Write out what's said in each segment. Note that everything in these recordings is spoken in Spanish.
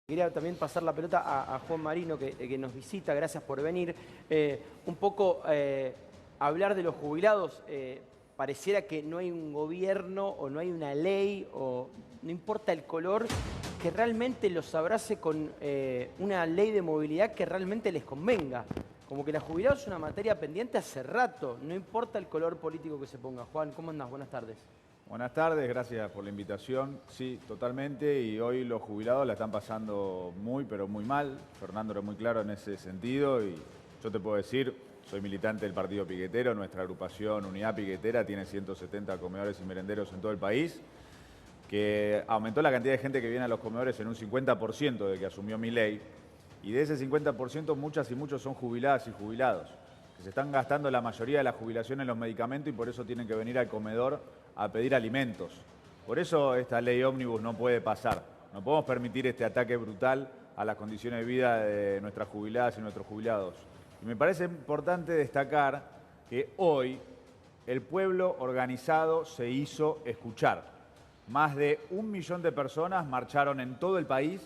Quería también pasar la pelota a Juan Marino, que nos visita, gracias por venir. Un poco hablar de los jubilados, pareciera que no hay un gobierno o no hay una ley, o no importa el color, que realmente los abrace con una ley de movilidad que realmente les convenga. Como que la jubilados es una materia pendiente hace rato, no importa el color político que se ponga. Juan, ¿cómo andás? Buenas tardes. Buenas tardes, gracias por la invitación. Sí, totalmente, y hoy los jubilados la están pasando muy, pero muy mal. Fernando era muy claro en ese sentido y yo te puedo decir, soy militante del Partido Piquetero, nuestra agrupación Unidad Piquetera tiene 170 comedores y merenderos en todo el país, que aumentó la cantidad de gente que viene a los comedores en un 50% de que asumió Milei, y de ese 50% muchas y muchos son jubiladas y jubilados, que se están gastando la mayoría de la jubilación en los medicamentos y por eso tienen que venir al comedor a pedir alimentos. Por eso esta ley ómnibus no puede pasar. No podemos permitir este ataque brutal a las condiciones de vida de nuestras jubiladas y nuestros jubilados. Y me parece importante destacar que hoy el pueblo organizado se hizo escuchar. Más de 1 millón de personas marcharon en todo el país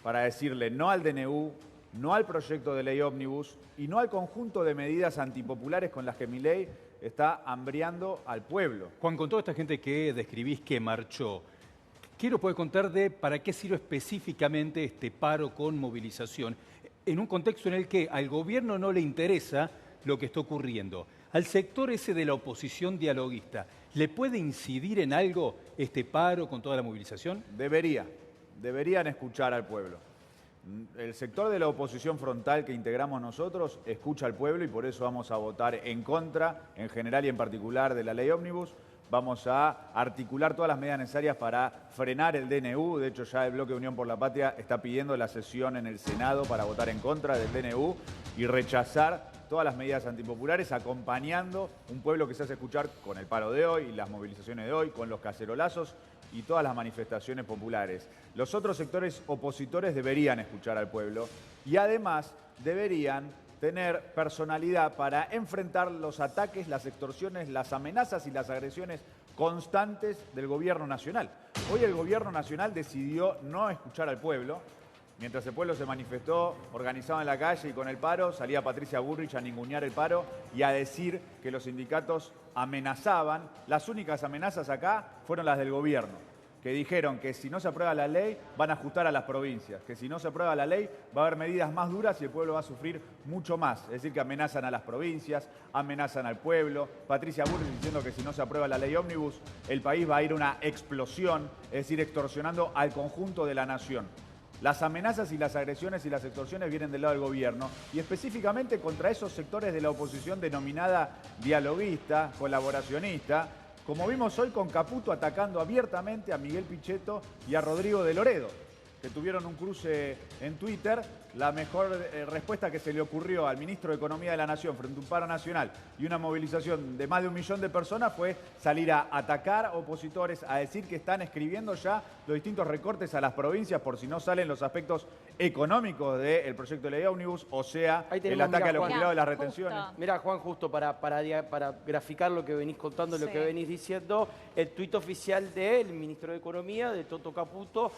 para decirle no al DNU, no al proyecto de ley ómnibus y no al conjunto de medidas antipopulares con las que Milei está hambriando al pueblo. Juan, con toda esta gente que describís que marchó, ¿qué nos puede contar de para qué sirve específicamente este paro con movilización en un contexto en el que al gobierno no le interesa lo que está ocurriendo? Al sector ese de la oposición dialoguista, ¿le puede incidir en algo este paro con toda la movilización? Deberían escuchar al pueblo. El sector de la oposición frontal que integramos nosotros escucha al pueblo y por eso vamos a votar en contra, en general y en particular, de la ley ómnibus. Vamos a articular todas las medidas necesarias para frenar el DNU. De hecho, ya el Bloque Unión por la Patria está pidiendo la sesión en el Senado para votar en contra del DNU y rechazar todas las medidas antipopulares, acompañando un pueblo que se hace escuchar con el paro de hoy, las movilizaciones de hoy, con los cacerolazos y todas las manifestaciones populares. Los otros sectores opositores deberían escuchar al pueblo y además deberían tener personalidad para enfrentar los ataques, las extorsiones, las amenazas y las agresiones constantes del gobierno nacional. Hoy el gobierno nacional decidió no escuchar al pueblo. Mientras el pueblo se manifestó organizado en la calle y con el paro, salía Patricia Bullrich a ningunear el paro y a decir que los sindicatos amenazaban. Las únicas amenazas acá fueron las del gobierno, que dijeron que si no se aprueba la ley van a ajustar a las provincias, que si no se aprueba la ley va a haber medidas más duras y el pueblo va a sufrir mucho más. Es decir, que amenazan a las provincias, amenazan al pueblo. Patricia Bullrich diciendo que si no se aprueba la ley ómnibus el país va a ir a una explosión, es decir, extorsionando al conjunto de la nación. Las amenazas y las agresiones y las extorsiones vienen del lado del gobierno y específicamente contra esos sectores de la oposición denominada dialoguista, colaboracionista, como vimos hoy con Caputo atacando abiertamente a Miguel Pichetto y a Rodrigo de Loredo, que tuvieron un cruce en Twitter. La mejor respuesta que se le ocurrió al ministro de Economía de la Nación frente a un paro nacional y una movilización de más de 1 millón de personas fue salir a atacar a opositores, a decir que están escribiendo ya los distintos recortes a las provincias por si no salen los aspectos económicos del proyecto de ley ómnibus, o sea, el ataque a los jubilados y las retenciones. Mirá, Juan, justo para graficar lo que venís contando, lo que venís diciendo, el tuit oficial del ministro de Economía, de Toto Caputo,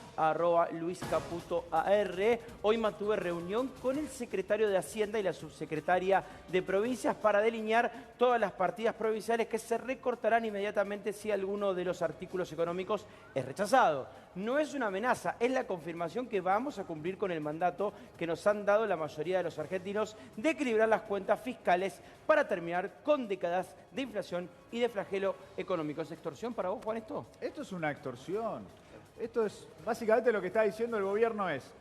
@LuisCaputoAR. Hoy mantuve reunión con el secretario de Hacienda y la subsecretaria de Provincias para delinear todas las partidas provinciales que se recortarán inmediatamente si alguno de los artículos económicos es rechazado. No es una amenaza, es la confirmación que vamos a cumplir con el mandato que nos han dado la mayoría de los argentinos de equilibrar las cuentas fiscales para terminar con décadas de inflación y de flagelo económico. ¿Es extorsión para vos, Juan, esto? Esto es una extorsión. Esto es, básicamente lo que está diciendo el gobierno es,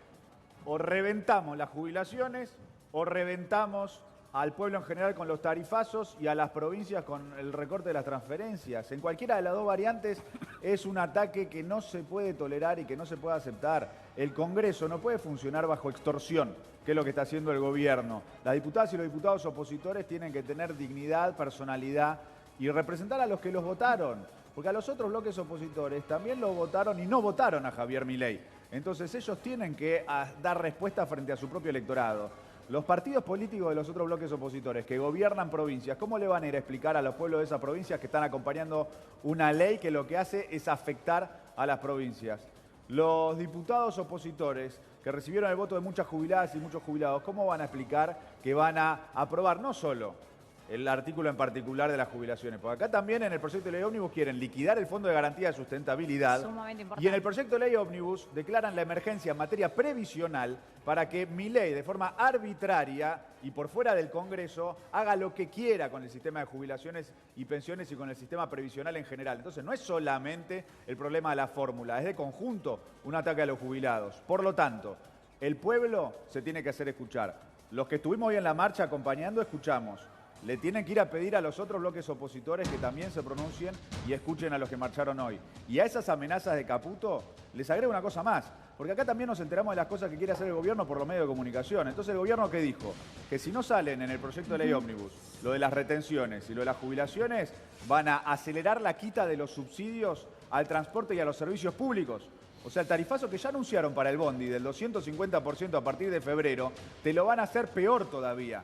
o reventamos las jubilaciones o reventamos al pueblo en general con los tarifazos y a las provincias con el recorte de las transferencias. En cualquiera de las dos variantes es un ataque que no se puede tolerar y que no se puede aceptar. El Congreso no puede funcionar bajo extorsión, que es lo que está haciendo el gobierno. Las diputadas y los diputados opositores tienen que tener dignidad, personalidad y representar a los que los votaron. Porque a los otros bloques opositores también lo votaron y no votaron a Javier Milei. Entonces ellos tienen que dar respuesta frente a su propio electorado. Los partidos políticos de los otros bloques opositores que gobiernan provincias, ¿cómo le van a ir a explicar a los pueblos de esas provincias que están acompañando una ley que lo que hace es afectar a las provincias? Los diputados opositores que recibieron el voto de muchas jubiladas y muchos jubilados, ¿cómo van a explicar que van a aprobar no solo el artículo en particular de las jubilaciones? Porque acá también en el proyecto de ley ómnibus quieren liquidar el Fondo de Garantía de Sustentabilidad. Sumamente importante. Y en el proyecto de ley ómnibus declaran la emergencia en materia previsional para que Milei, de forma arbitraria y por fuera del Congreso, haga lo que quiera con el sistema de jubilaciones y pensiones y con el sistema previsional en general. Entonces no es solamente el problema de la fórmula, es de conjunto un ataque a los jubilados. Por lo tanto, el pueblo se tiene que hacer escuchar. Los que estuvimos hoy en la marcha acompañando, escuchamos. Le tienen que ir a pedir a los otros bloques opositores que también se pronuncien y escuchen a los que marcharon hoy. Y a esas amenazas de Caputo les agrego una cosa más, porque acá también nos enteramos de las cosas que quiere hacer el gobierno por los medios de comunicación. Entonces el gobierno, ¿qué dijo? Que si no salen en el proyecto de ley ómnibus lo de las retenciones y lo de las jubilaciones, van a acelerar la quita de los subsidios al transporte y a los servicios públicos. O sea, el tarifazo que ya anunciaron para el bondi del 250% a partir de febrero, te lo van a hacer peor todavía.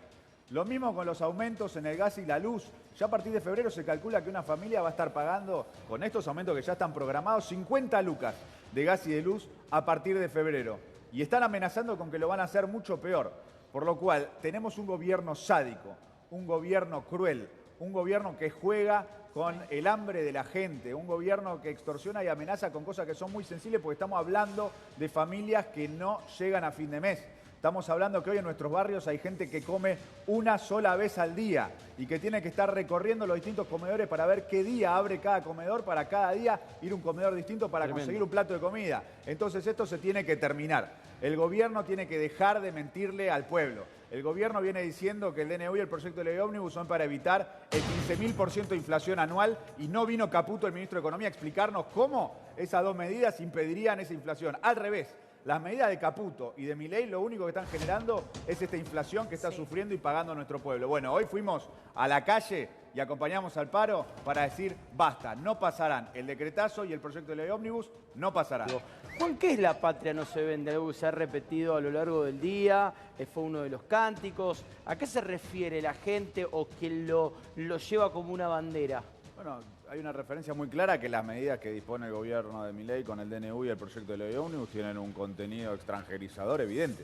Lo mismo con los aumentos en el gas y la luz. Ya a partir de febrero se calcula que una familia va a estar pagando, con estos aumentos que ya están programados, 50 lucas de gas y de luz a partir de febrero. Y están amenazando con que lo van a hacer mucho peor. Por lo cual, tenemos un gobierno sádico, un gobierno cruel, un gobierno que juega con el hambre de la gente, un gobierno que extorsiona y amenaza con cosas que son muy sensibles porque estamos hablando de familias que no llegan a fin de mes. Estamos hablando que hoy en nuestros barrios hay gente que come una sola vez al día y que tiene que estar recorriendo los distintos comedores para ver qué día abre cada comedor, para cada día ir a un comedor distinto para conseguir un plato de comida. Entonces esto se tiene que terminar. El gobierno tiene que dejar de mentirle al pueblo. El gobierno viene diciendo que el DNU y el proyecto de ley ómnibus son para evitar el 15.000% de inflación anual y no vino Caputo, el ministro de Economía, a explicarnos cómo esas dos medidas impedirían esa inflación. Al revés. Las medidas de Caputo y de Milei lo único que están generando es esta inflación que está sufriendo y pagando nuestro pueblo. Bueno, hoy fuimos a la calle y acompañamos al paro para decir basta, no pasarán. El decretazo y el proyecto de ley ómnibus no pasarán. Juan, ¿qué es La Patria no se vende? Algo que se ha repetido a lo largo del día, fue uno de los cánticos. ¿A qué se refiere la gente o quien lo lleva como una bandera? Bueno, hay una referencia muy clara que las medidas que dispone el gobierno de Milei con el DNU y el proyecto de ley ómnibus tienen un contenido extranjerizador evidente.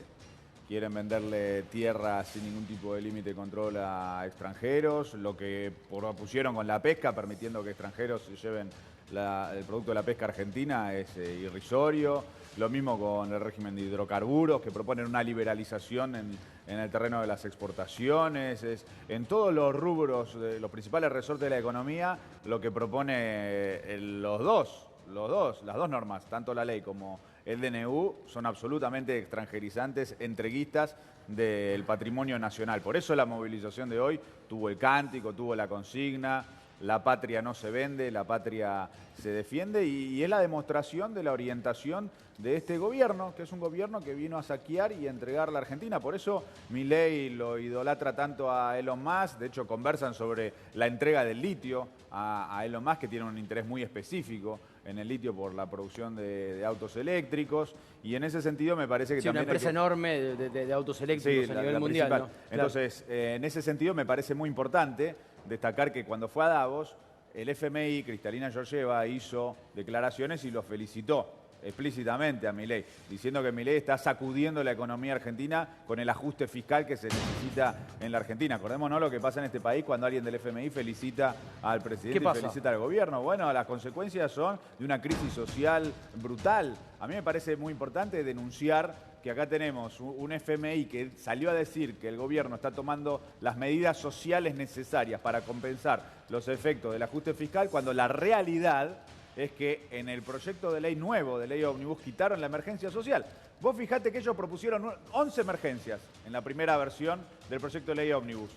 Quieren venderle tierra sin ningún tipo de límite de control a extranjeros, lo que propusieron con la pesca, permitiendo que extranjeros se lleven el producto de la pesca argentina, es irrisorio. Lo mismo con el régimen de hidrocarburos, que proponen una liberalización en el terreno de las exportaciones. En todos los rubros, los principales resortes de la economía, lo que propone las dos normas, tanto la ley como el DNU, son absolutamente extranjerizantes, entreguistas del patrimonio nacional. Por eso la movilización de hoy tuvo el cántico, tuvo la consigna. La patria no se vende, la patria se defiende y es la demostración de la orientación de este gobierno, que es un gobierno que vino a saquear y a entregar la Argentina. Por eso Milei lo idolatra tanto a Elon Musk. De hecho, conversan sobre la entrega del litio a Elon Musk, que tiene un interés muy específico en el litio por la producción de autos eléctricos. Y en ese sentido me parece que también... una empresa enorme de autos eléctricos a nivel mundial, ¿no? Entonces, en ese sentido me parece muy importante destacar que cuando fue a Davos, el FMI, Kristalina Georgieva, hizo declaraciones y lo felicitó explícitamente a Milei, diciendo que Milei está sacudiendo la economía argentina con el ajuste fiscal que se necesita en la Argentina. Acordémonos lo que pasa en este país cuando alguien del FMI felicita al presidente y felicita al gobierno. Bueno, las consecuencias son de una crisis social brutal. A mí me parece muy importante denunciar que acá tenemos un FMI que salió a decir que el gobierno está tomando las medidas sociales necesarias para compensar los efectos del ajuste fiscal, cuando la realidad es que en el proyecto de ley nuevo, de ley ómnibus, quitaron la emergencia social. Vos fijate que ellos propusieron 11 emergencias en la primera versión del proyecto de ley ómnibus.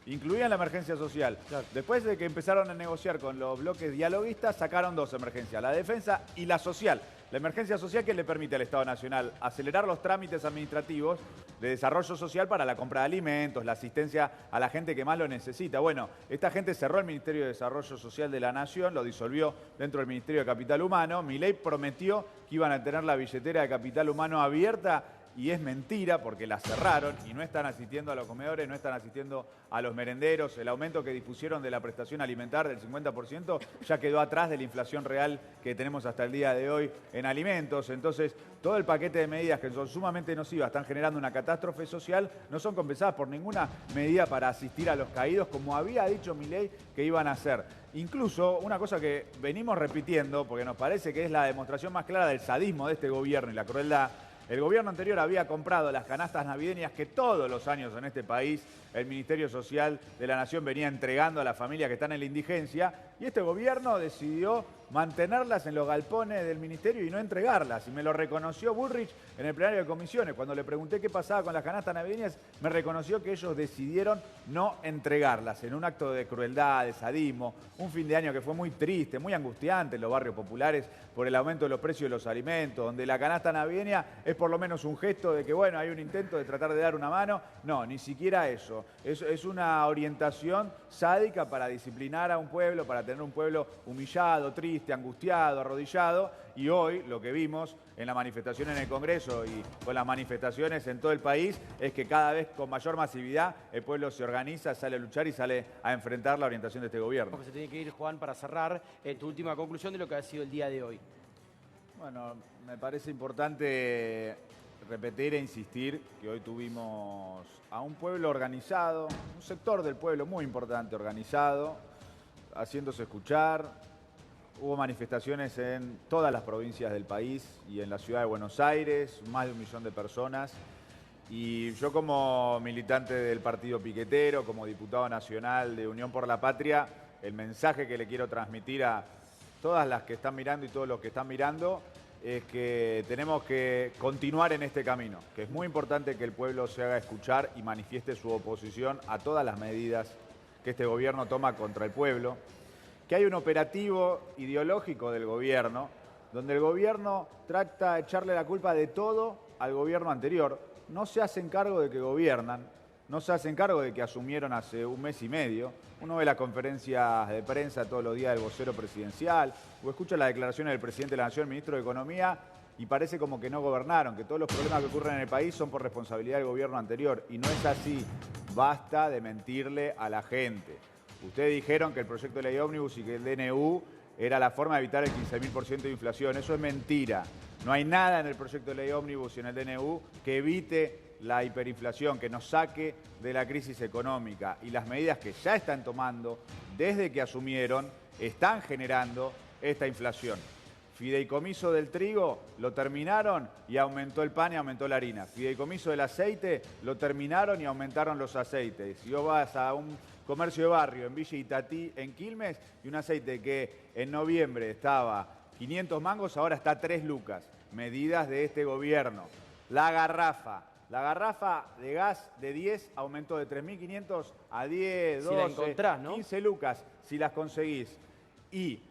Incluían la emergencia social. Claro. Después de que empezaron a negociar con los bloques dialoguistas, sacaron 2 emergencias, la defensa y la social. La emergencia social que le permite al Estado Nacional acelerar los trámites administrativos de desarrollo social para la compra de alimentos, la asistencia a la gente que más lo necesita. Bueno, esta gente cerró el Ministerio de Desarrollo Social de la Nación, lo disolvió dentro del Ministerio de Capital Humano. Milei prometió que iban a tener la billetera de Capital Humano abierta y es mentira porque la cerraron y no están asistiendo a los comedores, no están asistiendo a los merenderos. El aumento que dispusieron de la prestación alimentar del 50% ya quedó atrás de la inflación real que tenemos hasta el día de hoy en alimentos. Entonces, todo el paquete de medidas que son sumamente nocivas, están generando una catástrofe social, no son compensadas por ninguna medida para asistir a los caídos, como había dicho Milei que iban a hacer. Incluso, una cosa que venimos repitiendo, porque nos parece que es la demostración más clara del sadismo de este gobierno y la crueldad. El gobierno anterior había comprado las canastas navideñas que todos los años en este país el Ministerio Social de la Nación venía entregando a las familias que están en la indigencia, y este gobierno decidió mantenerlas en los galpones del ministerio y no entregarlas. Y me lo reconoció Bullrich en el plenario de comisiones. Cuando le pregunté qué pasaba con las canastas navideñas, me reconoció que ellos decidieron no entregarlas en un acto de crueldad, de sadismo, un fin de año que fue muy triste, muy angustiante en los barrios populares por el aumento de los precios de los alimentos, donde la canasta navideña es por lo menos un gesto de que, bueno, hay un intento de tratar de dar una mano. No, ni siquiera eso. Es una orientación sádica para disciplinar a un pueblo, para tener un pueblo humillado, triste, angustiado, arrodillado. Y hoy lo que vimos en la manifestación en el Congreso y con las manifestaciones en todo el país es que cada vez con mayor masividad el pueblo se organiza, sale a luchar y sale a enfrentar la orientación de este gobierno. Porque se tiene que ir, Juan, para cerrar tu última conclusión de lo que ha sido el día de hoy. Bueno, me parece importante repetir e insistir que hoy tuvimos a un pueblo organizado, un sector del pueblo muy importante organizado, haciéndose escuchar. Hubo manifestaciones en todas las provincias del país y en la ciudad de Buenos Aires, más de 1 millón de personas. Y yo como militante del partido piquetero, como diputado nacional de Unión por la Patria, el mensaje que le quiero transmitir a todas las que están mirando y todos los que están mirando es que tenemos que continuar en este camino, que es muy importante que el pueblo se haga escuchar y manifieste su oposición a todas las medidas que este gobierno toma contra el pueblo, que hay un operativo ideológico del gobierno, donde el gobierno trata de echarle la culpa de todo al gobierno anterior. No se hacen cargo de que gobiernan, no se hacen cargo de que asumieron hace 1 mes y medio. Uno ve las conferencias de prensa todos los días del vocero presidencial, o escucha las declaraciones del presidente de la Nación, el ministro de Economía, y parece como que no gobernaron, que todos los problemas que ocurren en el país son por responsabilidad del gobierno anterior. Y no es así. Basta de mentirle a la gente. Ustedes dijeron que el proyecto de ley ómnibus y que el DNU era la forma de evitar el 15.000% de inflación. Eso es mentira. No hay nada en el proyecto de ley ómnibus y en el DNU que evite la hiperinflación, que nos saque de la crisis económica. Y las medidas que ya están tomando desde que asumieron están generando esta inflación. Fideicomiso del trigo lo terminaron y aumentó el pan y aumentó la harina. Fideicomiso del aceite lo terminaron y aumentaron los aceites. Si vos vas a un comercio de barrio en Villa Itatí, en Quilmes, y un aceite que en noviembre estaba 500 mangos, ahora está a 3 lucas. Medidas de este gobierno. La garrafa de gas de 10 aumentó de 3.500 a 10, 12, si la encontrás, ¿no? 15 lucas, si las conseguís. Y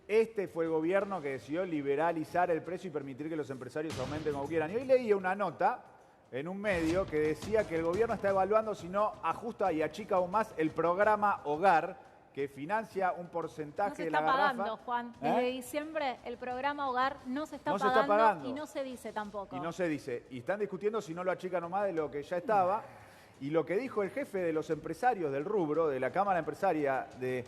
este fue el gobierno que decidió liberalizar el precio y permitir que los empresarios aumenten como quieran. Y hoy leí una nota en un medio que decía que el gobierno está evaluando si no ajusta y achica aún más el programa Hogar, que financia un porcentaje de la garrafa. No se está pagando, Juan. Desde diciembre el programa Hogar no se está está pagando y no se dice tampoco. Y no se dice. Y están discutiendo si no lo achican nomás de lo que ya estaba. Y lo que dijo el jefe de los empresarios del rubro, de la Cámara Empresaria de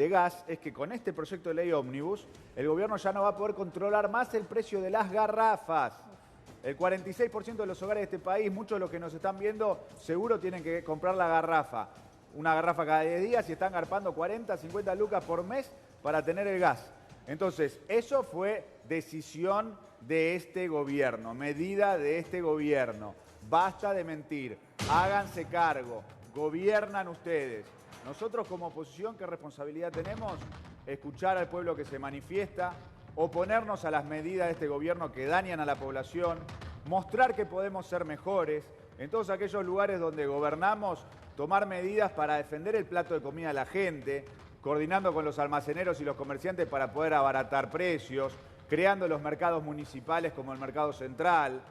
Gas, es que con este proyecto de ley ómnibus, el gobierno ya no va a poder controlar más el precio de las garrafas. El 46% de los hogares de este país, muchos de los que nos están viendo, seguro tienen que comprar la garrafa. Una garrafa cada 10 días y están garpando 40, 50 lucas por mes para tener el gas. Entonces, eso fue decisión de este gobierno, medida de este gobierno. Basta de mentir, háganse cargo, gobiernan ustedes. Nosotros como oposición, ¿qué responsabilidad tenemos? Escuchar al pueblo que se manifiesta, oponernos a las medidas de este gobierno que dañan a la población, mostrar que podemos ser mejores. En todos aquellos lugares donde gobernamos, tomar medidas para defender el plato de comida de la gente, coordinando con los almaceneros y los comerciantes para poder abaratar precios, creando los mercados municipales como el Mercado Central,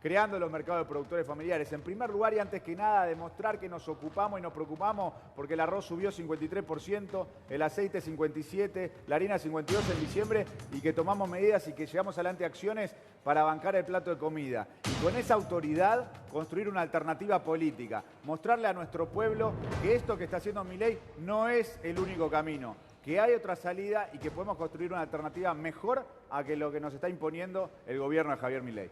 creando los mercados de productores familiares. En primer lugar y antes que nada, demostrar que nos ocupamos y nos preocupamos porque el arroz subió 53%, el aceite 57%, la harina 52% en diciembre y que tomamos medidas y que llevamos adelante acciones para bancar el plato de comida. Y con esa autoridad construir una alternativa política, mostrarle a nuestro pueblo que esto que está haciendo Milei no es el único camino, que hay otra salida y que podemos construir una alternativa mejor a que lo que nos está imponiendo el gobierno de Javier Milei.